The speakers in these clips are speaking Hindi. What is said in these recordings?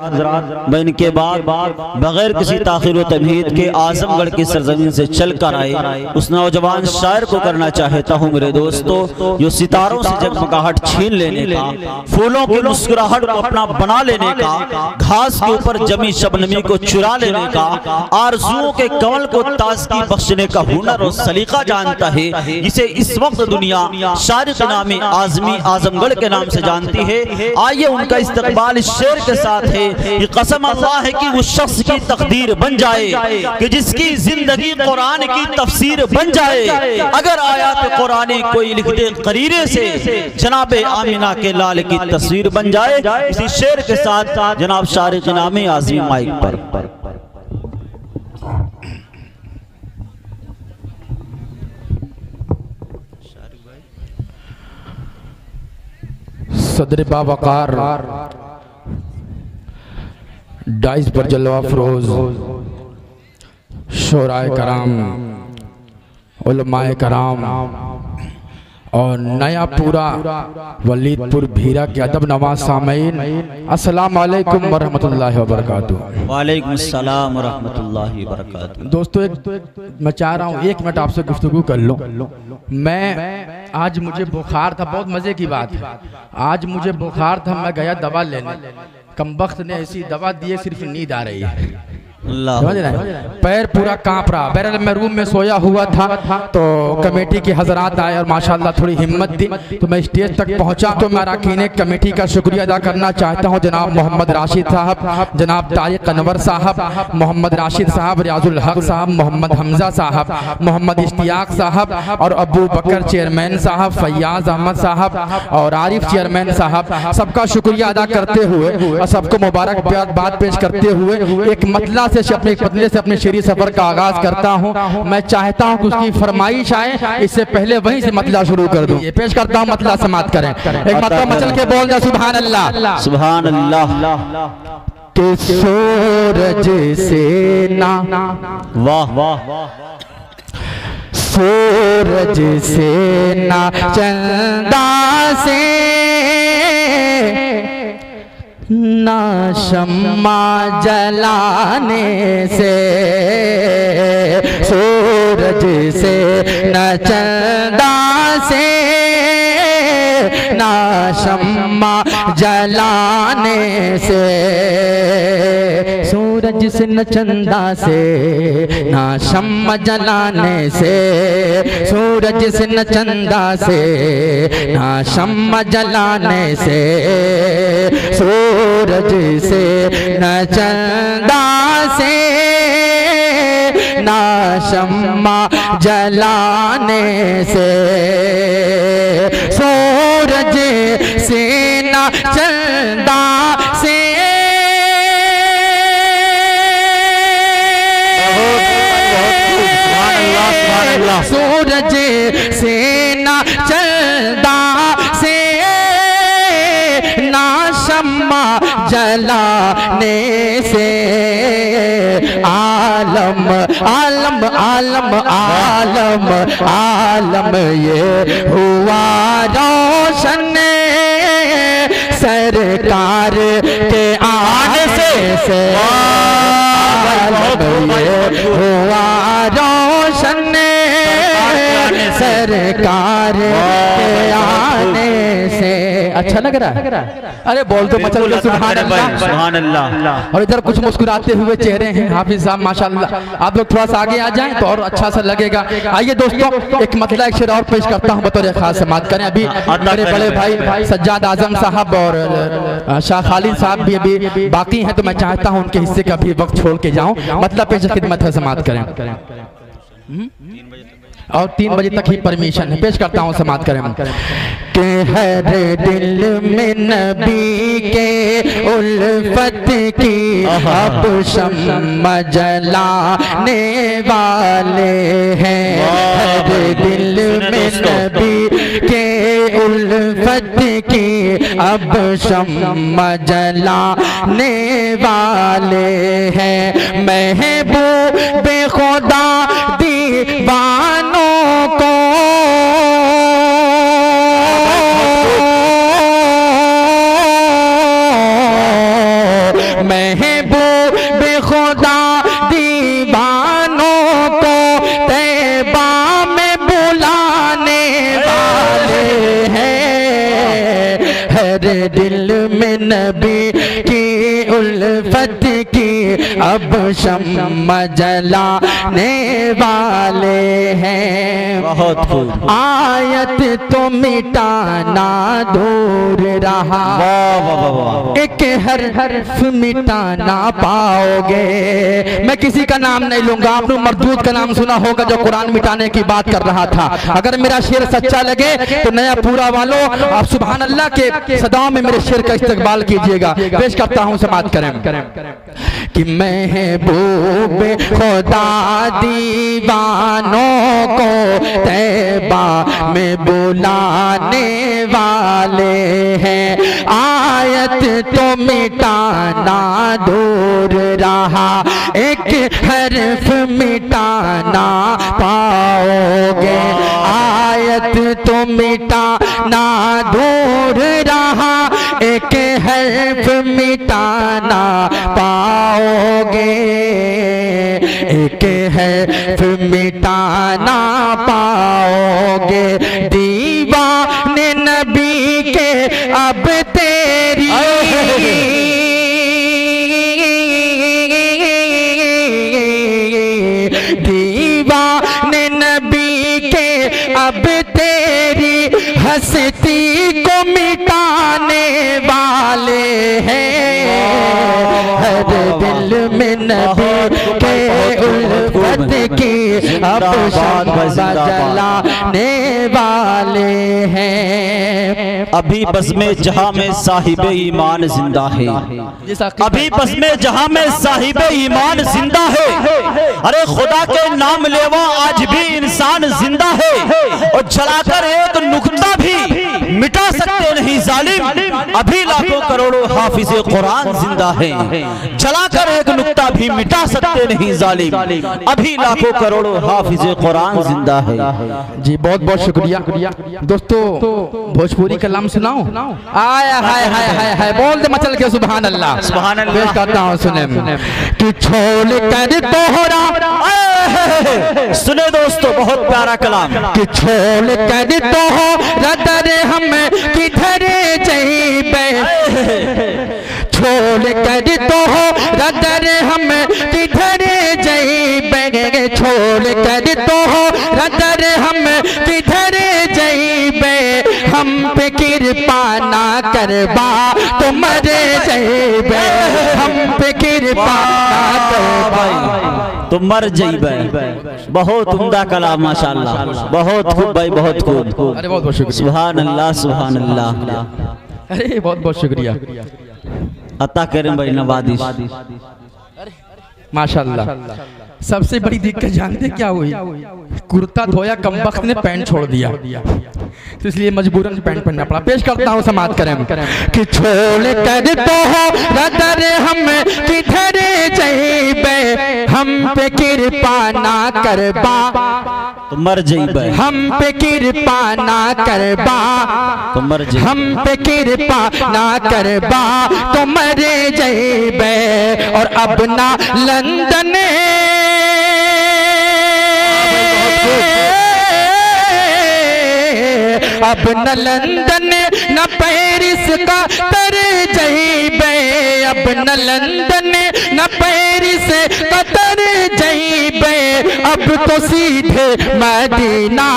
मैं इनके बाद बगैर किसी ताखिर व तमहीद के आजमगढ़ की सरजमीन से चल कर आए उस नौजवान शायर को करना चाहता हूँ मेरे दोस्तों, जो सितारों से जगमगाहट छीन लेने का, फूलों की मुस्कुराहट को अपना बना लेने का, घास के ऊपर जमी शबनमी को चुरा लेने का, आरज़ुओं के कमल को ताज़गी बख्शने का हुनर और सलीका जानता है, जिसे इस वक्त दुनिया शारिक नामी आज़मी आजमगढ़ के नाम से जानती है। आइए उनका इस्तकबाल इस शेर के साथ है कि कसम अल्लाह है कि उस शख्स की तकदीर बन जाए कि जिसकी जिंदगी कुरान की तफसीर बन जाए। अगर आयत कुरानी कोई लिख दे करीरे से, जनाब आमिना के लाल की तस्वीर बन जाए। इसी शेर के साथ जनाब शारिक नामी आज़मी माइक पर। सदर बावकार डाइस पर जलवा फरोज शोराए कराम, उलमाए कराम और नया पूरा वलीदपुर भीरा के अदब नवाज सामीन, अस्सलाम वालेकुम व रहमतुल्लाहि व बरकातुहू। वालेकुम अस्सलाम व रहमतुल्लाहि व बरकातुहू। दोस्तों मैं चाह रहा हूँ 1 मिनट आपसे गुफ्तगू कर लूँ। मैं आज मुझे बुखार था, बहुत मज़े की बात है, आज मुझे बुखार था, मैं गया दवा लेने, कमबख्त ने ऐसी दवा दी है सिर्फ नींद आ रही है, पैर पूरा कांप रहा। बहरहाल मैं रूम में सोया हुआ था तो कमेटी के हजरात आए और माशाल्लाह थोड़ी हिम्मत दी तो मैं स्टेज तक पहुंचा। तो मैं अरकान कमेटी का शुक्रिया अदा करना चाहता हूं, जनाब मोहम्मद राशिद साहब, जनाब तारिक अनवर साहब, मोहम्मद राशिद साहब, रियाजुल हक साहब, मोहम्मद हमजा साहब, मोहम्मद इश्तियाक साहब और अबू बकर चेयरमैन साहब, फैयाज अहमद साहब और आरिफ चेयरमैन साहब, सबका शुक्रिया अदा करते हुए और सबको मुबारकबाद पेश करते हुए एक मतला से अपने शेरी सफर का आगाज करता हूं। मैं चाहता हूं कि उसकी फरमाइश आए, इससे पहले वहीं से मतला शुरू कर दूं। ये पेश करता हूं, मतला समाप्त करें। एक मतला मचल के बोल दे सुभान अल्लाह, सुभान अल्लाह। कि सूरज से ना, वाह वाह, सूरज से ना चंदा से ना शम्मा जलाने से, सूरज से न चंदा से ना शम्मा जलाने से, सूरज से न चंदा से ना शम्मा जलाने से, सूरज से न चंदा से ना शम्मा जलाने से, सूरज से न चंदा से ना शम्मा जलाने से, सूरज से न चंदा से, सूरज से न चंदा से ना शम्मा जलाने से, आलम आलम आलम आलम आलम ये हुआ रोशन सरकार के आने से, आलम ये हुआ रोशन सरकार के आने से। अच्छा लग रहा है? अरे बोल तो मचल के सुभान अल्लाह, सुभान अल्लाह। और इधर कुछ मुस्कुराते हुए चेहरे हैं हाफिज साहब माशाल्लाह, आप लोग थोड़ा सा आगे आ जाएं तो और अच्छा सा लगेगा। आइए दोस्तों एक मतला एक शेर और पेश करता हूं, बतौर खास समात करें। अभी मेरे बड़े भाई सज्जाद आजम साहब और शाह खालिद साहब भी अभी बाकी हैं, तो मैं चाहता हूं उनके हिस्से का भी वक्त छोड़ के जाऊं। मतलब पेश खिदमत है, समात करें और 3 बजे तक ही परमिशन है। पेश करता हूँ, समाप्त करें। के हर दिल में नबी के उल्फत की अब शम्मा जलाने वाले हैं, हर दिल में नबी के उल्फत की अब शम्मा जलाने वाले हैं, महबूब खुदा दीवानों को महबूब खुदा दीवानों को तैबा में बुलाने वाले हैं। हर दिल में नबी की उल्फत की अब शम्मा जलाने वाले हैं। बहुत खूब। आयत तो मिटाना दूर रहा, एक हर्फ मिटाना पाओगे। मैं किसी का नाम नहीं लूंगा, आपने मरदूद का नाम सुना होगा जो कुरान मिटाने की बात कर रहा था। अगर मेरा शेर सच्चा लगे तो नया पूरा वालों आप सुभान अल्लाह के सदाओं में मेरे शेर का इस्तकबाल कीजिएगा। पेश करता हूं, समाअत करें कि महबूब खुदा दीवानों को तैबा में बुलाने वाले हैं। आयत तो मिटाना दूर रहा, एक हर्फ मिटाना पाओगे। आयत तो मिटाना दूर रहा, एक हर्फ मिटाना पाओगे। एक हर्फ मिटाना पाओगे। दीवाने नबी के अब तेरी दीवाने नबी के अब तेरी हस्ती को मिटाने वाले हैं। हर दिल में नबी के उल्फत की अब शम्मा जलाने वाले हैं। अभी बज़्म जहां में साहिबे ईमान जिंदा है, अभी बज़्म जहां में साहिबे ईमान जिंदा है। अरे खुदा के नाम लेवा आज भी इंसान जिंदा है, और जलाकर एक नुक्ता भी मिटा सकते नहीं जालिम। अभी लाखों करोड़ों हाफिज़े कुरान जिंदा है, जलाकर एक नुक्ता भी मिटा सकते नहीं जालिम। अभी लाखों करोड़ों हाफिज़े कुरान जिंदा है। जी बहुत बहुत शुक्रिया दोस्तों। भोजपुरी कलाम सुनाओ। आया हाय हाय हाय हाय बोल दे मचल के सुभान अल्लाह। सुभान अल्लाह। पेश करता हूँ सुने कि छोड़ कर तोहरा, सुने दोस्तों बहुत प्यारा कलाम। कि छोड़ कर तोहरा दर हम किधर जइबे, छोड़ कर तोहरा दर हम किधर जइबे, छोड़ कर तोहरा दर हम किधर जइबे। हम पे कृपा ना करबा तो मर जइबे, हम पे कृपा ना करबा तो मर जइबे। बहुत उम्दा कलाम माशाअल्लाह, बहुत खूब भाई, बहुत खूब। अरे बहुत बहुत शुक्रिया। सुभान अल्लाह, सुभान अल्लाह। अरे बहुत बहुत शुक्रिया। अता करें भाई नवादिश। माशाअल्लाह। सबसे बड़ी दिक्कत जानते क्या हुई? कुर्ता धोया कमबख्त ने पैंट छोड़ दिया, तो इसलिए मजबूरन पैंट पहनना पड़ा। पेश करता हूँ, समाअत करें कि छोड़ कर तो हो रदर हम किधर जइबे, हम पे कृपा ना करबा तो मर जइबे, हम पे कृपा ना करबा तो मर जइबे, हम पे कृपा ना करबा तो मर जइबे। और अब ना लंदन अब न लंदन न पेरिस का तर जइबे, अब न लंदन न पेरिस का तर जइबे। अब तो सीधे मदीना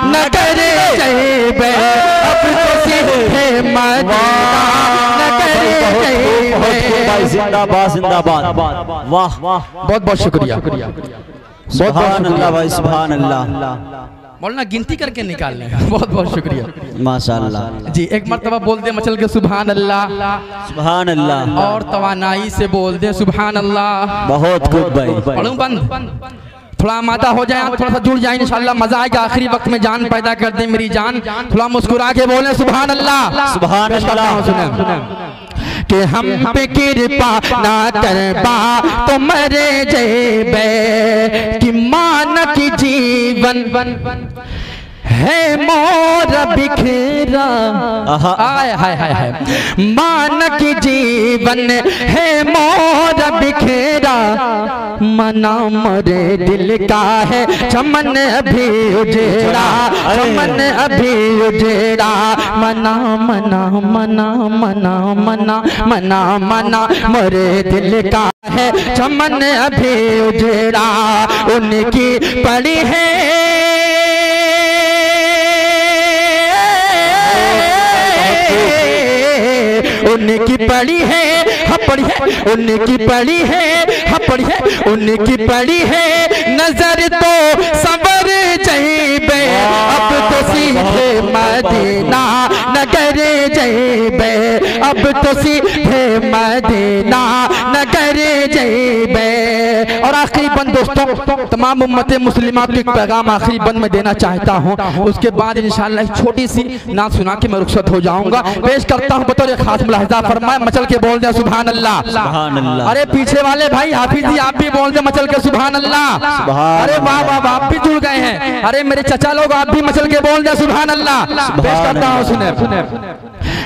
नगर जइबे, अब तो सीधे मदीना नगर जइबे। जिंदाबाद जिंदाबाद। वाह बहुत बहुत शुक्रिया। सुभान अल्लाह भाई, सुभान अल्लाह। मौलाना गिनती करके निकाल लें। बहुत बहुत शुक्रिया माशाअल्लाह। जी एक मर्तबा बोल दे मचल के सुभान अल्लाह, सुभान अल्लाह। और तवानाई से बोल दे सुभान अल्लाह। बहुत खूब भाई। पढ़ूं बंद, थोड़ा मादा हो जाए, थोड़ा सा जुड़ जाए, इंशाल्लाह मजा आएगा। आखिरी वक्त में जान पैदा कर दे मेरी जान, थोड़ा मुस्कुरा के बोले सुभान अल्लाह। सुभान अल्लाह। कि हम पे कृपा ना करबा तो मरे जइबे, कि मान की जीवन है मोर बिखरा, आय हाय हाय हाय, मानक जीवन है मोर बिखरा, मना मोरे दिल का है चमन अभी उजेड़ा, चमन अभी उजेड़ा, मना मना मना मना मना मना मना मोरे दिल का है चमन अभी उजेड़ा। उनकी पड़ी है उनकी पड़ी है, हाँ पड़ी है, उनकी पड़ी है, हाँ पड़ी है, उनकी पड़ी है नजर तो सबर जइबे, अब तो सीधे मदीना नगर जइबे, अब तो सीधे मदीना नगर जइबे। और आखिरी बंद दोस्तों, तमाम उम्मत मुस्लिमा को एक पैगाम आखिरी बंद में देना चाहता हूँ, उसके बाद इंशाअल्लाह एक छोटी सी नात सुना के मैं रुखसत हो जाऊंगा। पेश करता हूँ बतौर खास मुलाहिजा, फरमाए मचल के बोल दे सुभान अल्लाह, सुभान अल्लाह। अरे पीछे वाले भाई हाफिज जी आप भी बोल दे मचल के सुभान अल्लाह, अरे वाह वाह वाह, आप भी जुड़ गए हैं। अरे मेरे चचा लोग आप भी मचल के बोल दे सुभान अल्लाह। पेश करता हूँ सुने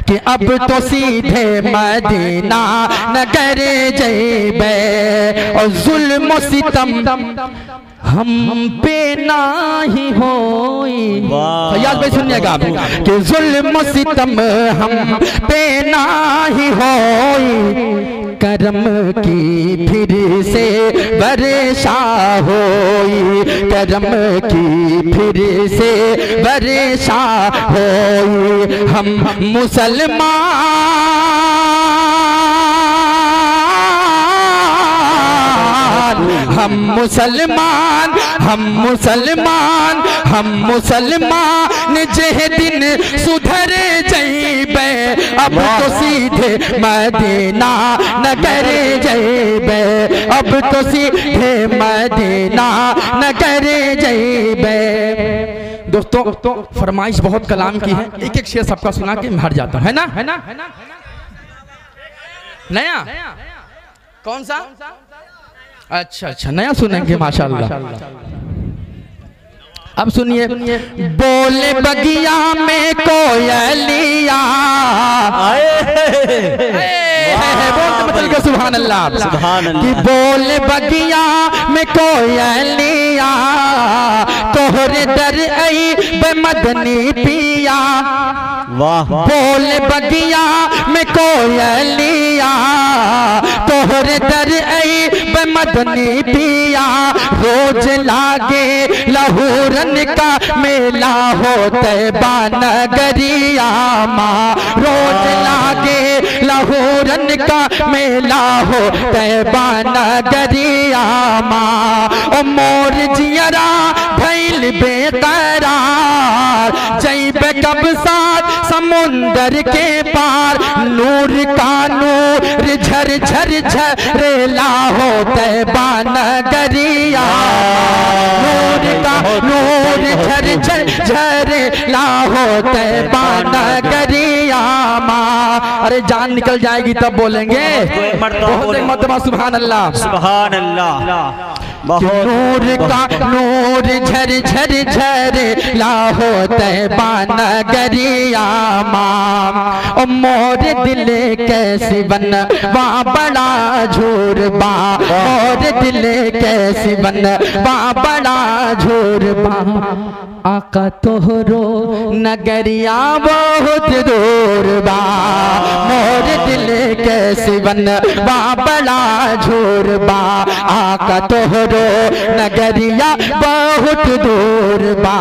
कि अब तो सीधे मदीना नगर जइबे, और जुल्म सितम हम पे नाही होई। फैयाज भाई सुनिएगा आप कि जुल्म सितम हम पे नाही होई, करम की फिर से वर्षा होई, करम की फिर से वर्षा होई। हम मुसलमान हम मुसलमान हम मुसलमान हम मुसलमान जेह दिन सुधर जइबे, अब तो सीधे मदीना नगर जइबे, अब तो सीधे मदीना नगर जइबे। दोस्तों फरमाइश बहुत कलाम की है, एक एक शेर सबका सुना के मैं हट जाता हूं, है ना, है ना, नया कौन सा? अच्छा अच्छा नया सुनेंगे माशाल्लाह। अब सुनिए, बोले बगिया में कोयलिया, बोल के सुभान अल्लाह, सुभान अल्लाह। कि बोले बगिया में कोयलिया, तोहरे दर आई बेमदनी पिया, वाह। बोले बगिया में कोयलिया, तोहरे दर आई बेमदनी पिया, रोज लागे लाहौरन का मेला होते बानगरिया माँ, रोज लागे लाहौरन का मेला होते बानगरिया माँ। ओ मोर जियरा भैल बेकरार, जइबे कब साथ समुंदर के पार, नूर का नूर झर झर झरेला होते बानगरिया, नूर का नूर झर झर झरेला होते बानगरिया माँ। अरे जान निकल जाएगी तब बोलेंगे बहुत एक मरतबा सुभान अल्लाह, सुभान अल्लाह। नूर का नूर झर झर झरेला होते बानगरिया माँ। ओ मोर दिल कैसी बन वहाँ बड़ा झूरबा, मोर दिल कैसी बन वहाँ बड़ा झूरबा, आका तोहरो नगरिया बहुत दूर बा, मोर दिल कैसी बन वहाँ बड़ा झूरबा, आका तोहरो नगरिया बहुत दूर बा।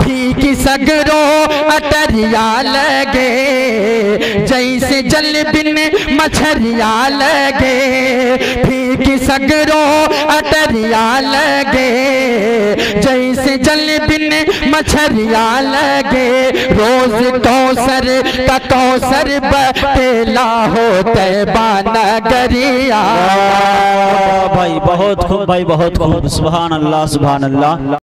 फीकी सगरो अटरिया लगे, जैसे जल बिन मछरिया लगे, फीकी सगरो अटरिया लगे, जैसे जल बिन मछरिया लगे, रोज कौसर का कौसर बतेला होते बानगरिया। भाई बहुत खूब, भाई बहुत खूब, सुभान अल्लाह, सुभान अल्लाह।